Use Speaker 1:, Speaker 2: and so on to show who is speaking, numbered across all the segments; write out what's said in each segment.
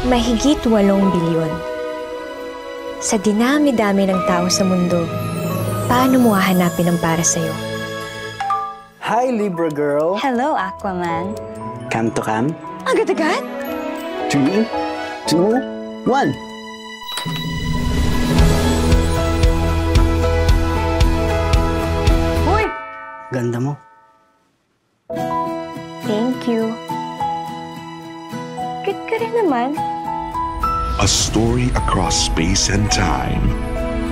Speaker 1: Mahigit 8 bilyon. Sa dinami-dami ng tao sa mundo, paano mo hahanapin ang para sa'yo?
Speaker 2: Hi, Libra girl.
Speaker 1: Hello, Aquaman.
Speaker 2: Cam to cam?
Speaker 1: Agad-agad?
Speaker 2: 3, 2, 1.
Speaker 1: Uy!
Speaker 2: Ganda mo.
Speaker 1: Thank you. Cute ka rin naman.
Speaker 3: A story across space and time.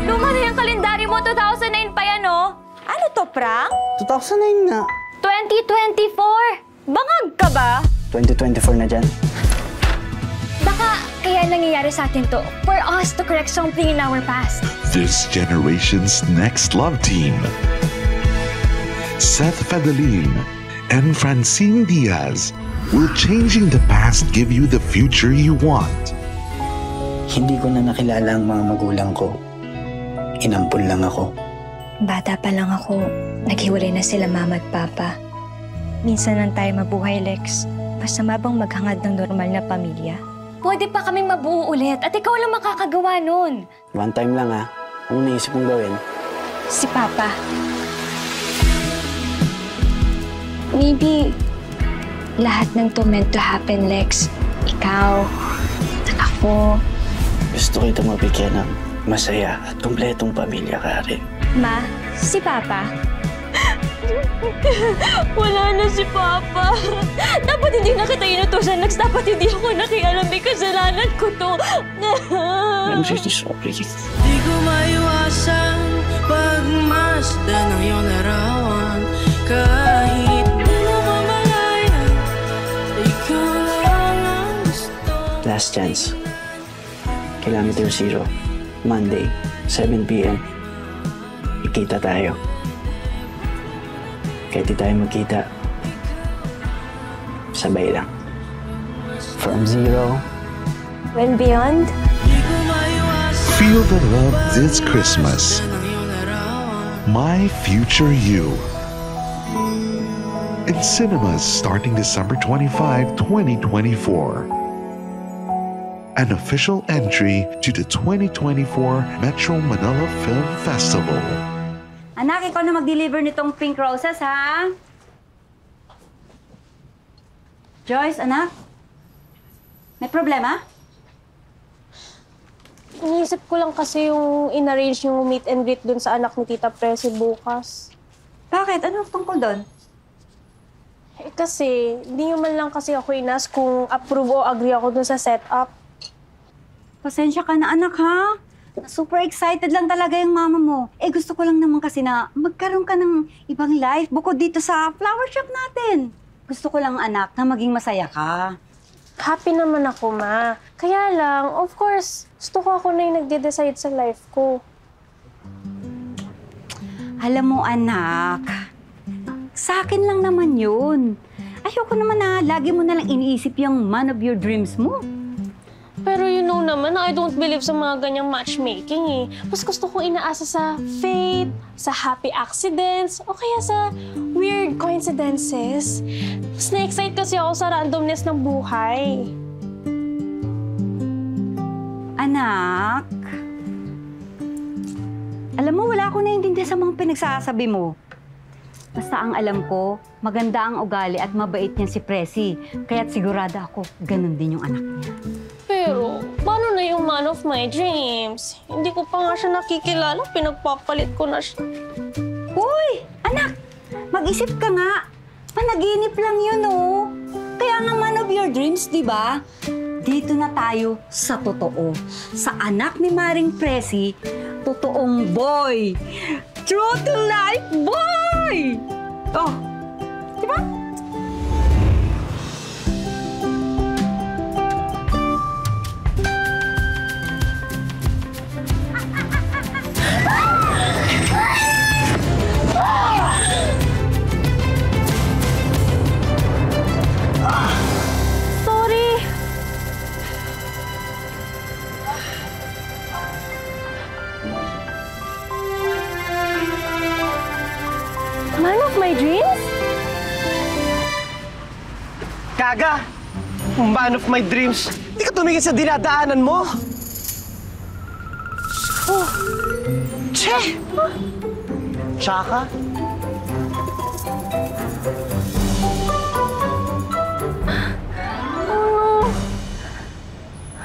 Speaker 1: Luma na yung kalendaryo mo, 2009 pa yan, oh. Ano to, prank?
Speaker 2: 2009 nga.
Speaker 1: 2024! Bangag ka ba?
Speaker 2: 2024 na dyan.
Speaker 1: Baka kaya nangyayari sa atin to for us to correct something in our past.
Speaker 3: This generation's next love team. Seth Fedalin and Francine Diaz. Will changing the past give you the future you want?
Speaker 2: Hindi ko na nakilala ang mga magulang ko. Inampun lang ako.
Speaker 1: Bata pa lang ako, naghiwalay na sila mama at papa. Minsan lang tayo mabuhay, Lex. Masama bang maghangad ng normal na pamilya? Pwede pa kaming mabuo ulit at ikaw lang makakagawa nun.
Speaker 2: One time lang ha. Ano naisip mong gawin?
Speaker 1: Si Papa. Maybe lahat ng to meant to happen, Lex. Ikaw, ako.
Speaker 2: Gusto kita mabigyan ng masaya at kumpletong pamilya, Kari.
Speaker 1: Ma, si Papa. Wala na si Papa. Dapat hindi na kita inutusan, Lex. Dapat hindi ako nakialam. May kasalanan ko to.
Speaker 2: I'm really sorry.
Speaker 4: Di ko maiwasan pagmasdan ng iyong larawan. Kahit di mo mamalayan, ikaw lang ang gusto.
Speaker 2: Last chance. Kilometer 0. Monday, 7 p.m. Ikita tayo. Kahit di tayo magkita, sabay lang. From 0
Speaker 1: and beyond.
Speaker 3: Feel the love this Christmas. My Future You. In cinemas starting December 25, 2024. An official entry to the 2024 Metro Manila Film Festival.
Speaker 5: Anak, ikaw na mag-deliver nitong pink roses, ha? Joyce, anak? May problema?
Speaker 6: Iniisip ko lang kasi yung in-arrange yung meet and greet dun sa anak ni Tita Presi bukas.
Speaker 5: Bakit? Ano tungkol doon?
Speaker 6: Eh kasi, hindi nyo man lang kasi ako inas kung approve o agree ako dun sa setup.
Speaker 5: Pasensya ka na, anak, ha? Super excited lang talaga yung mama mo. Eh, gusto ko lang naman kasi na magkaroon ka ng ibang life bukod dito sa flower shop natin. Gusto ko lang, anak, na maging masaya ka.
Speaker 6: Happy naman ako, ma. Kaya lang, of course, gusto ko ako na yung nagde-decide sa life ko.
Speaker 5: Alam mo, anak, sa akin lang naman yun. Ayoko naman na lagi mo nalang iniisip yung man of your dreams mo.
Speaker 6: Pero you know naman na I don't believe sa mga ganyang matchmaking eh. Mas gusto kong inaasa sa fate, sa happy accidents, o kaya sa weird coincidences. Mas na-excite kasi ako sa randomness ng buhay.
Speaker 5: Anak, alam mo, wala akong naiintindihan sa mga pinagsasabi mo. Basta ang alam ko, maganda ang ugali at mabait niya si Presi. Kaya't sigurada ako, ganun din yung anak niya.
Speaker 6: Pero, paano na yung man of my dreams? Hindi ko pa nga siya nakikilala, pinagpapalit ko na siya.
Speaker 5: Uy! Anak! Mag-isip ka nga. Panaginip lang yun, oh. Kaya nga man of your dreams, di ba? Dito na tayo sa totoo. Sa anak ni Maring Presi, totoong boy. True to life boy! Oh, di ba?
Speaker 6: Sorry! Man of my dreams?
Speaker 7: Kaga! Man of my dreams! Di ka tumingin sa dinadaanan mo? Oh. Che! Tsaka?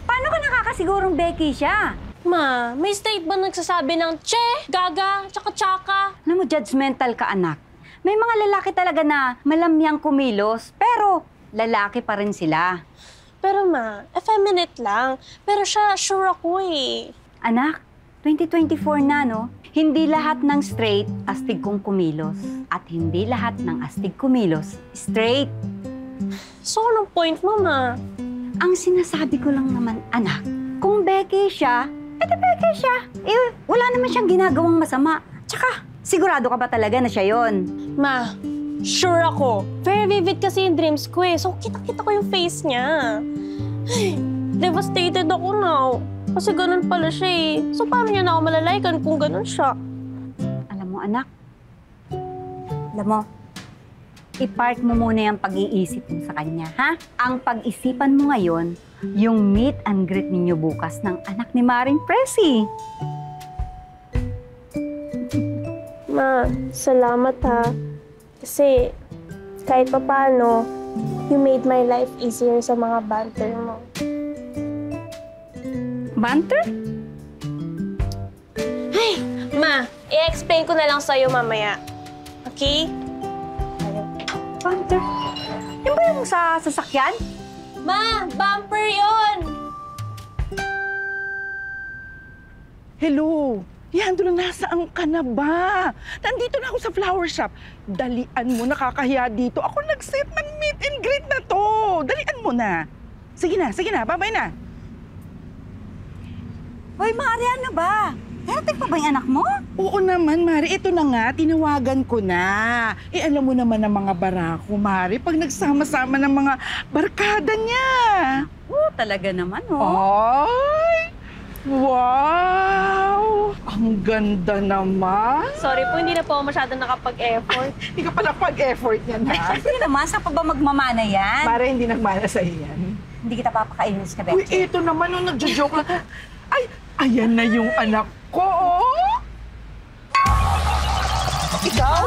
Speaker 5: Paano ka nakakasigurong Becky siya?
Speaker 6: Ma, may state ba nagsasabi ng che, gaga, tsaka-tsaka?
Speaker 5: Alam mo, judgmental ka, anak. May mga lalaki talaga na malamyang kumilos, pero lalaki pa rin sila.
Speaker 6: Pero ma, effeminate lang. Pero siya, sure ako eh.
Speaker 5: Anak, 2024 na, no? Hindi lahat ng straight astig kong kumilos. At hindi lahat ng astig kumilos straight.
Speaker 6: So, anong point mo, ma?
Speaker 5: Ang sinasabi ko lang naman, anak, kung Becky siya, edi Becky siya. Eh, wala naman siyang ginagawang masama. Tsaka, sigurado ka ba talaga na siya yon?
Speaker 6: Ma, sure ako. Very vivid kasi yung dreams ko eh. So, kita-kita ko yung face niya. Ay, devastated ako now. Kasi ganun pala siya eh. So, paano niya na ako malalaikan kung ganun siya?
Speaker 5: Alam mo, anak, alam mo, i-park mo muna yung pag-iisip mo sa kanya, ha? Ang pag-isipan mo ngayon, yung meet and greet ninyo bukas ng anak ni Maring Presi.
Speaker 6: Ma, salamat ha. Kasi kahit papaano, you made my life easier sa mga banter mo.
Speaker 5: Banter?
Speaker 6: Ay, ma, i-explain ko na lang sa'yo mamaya. Okay?
Speaker 5: Banter? Yung ba yung sa sasakyan?
Speaker 6: Ma, bumper yon.
Speaker 8: Hello? Leandro, nasaan ka na ba? Nandito na ako sa flower shop. Dalian mo, nakakahiya dito. Ako nag-set ng meet and greet na to. Dalian mo na. Sige na, babay na.
Speaker 5: Hoy, Mari, ano ba? Darating pa ba yung anak mo?
Speaker 8: Oo naman, Mari. Ito na nga, tinawagan ko na. Eh, alam mo naman ang mga barako, Mari, pag nagsama-sama ng mga barkada niya.
Speaker 5: Oo, talaga naman, oh.
Speaker 8: Ay! Wow! Ang ganda naman.
Speaker 6: Sorry po, hindi na po ako masyadong nakapag-effort.
Speaker 8: Hindi ka pa napag-effort yan, ha?
Speaker 5: Hindi naman, saan pa ba magmamana yan?
Speaker 8: Para hindi nagmana sa yan.
Speaker 5: Hindi kita papakainis ka,
Speaker 8: Uy,
Speaker 5: Betche.
Speaker 8: ito naman, oh, nagjo-joke lang. Ay, ayan na yung anak ko, oh! Ikaw?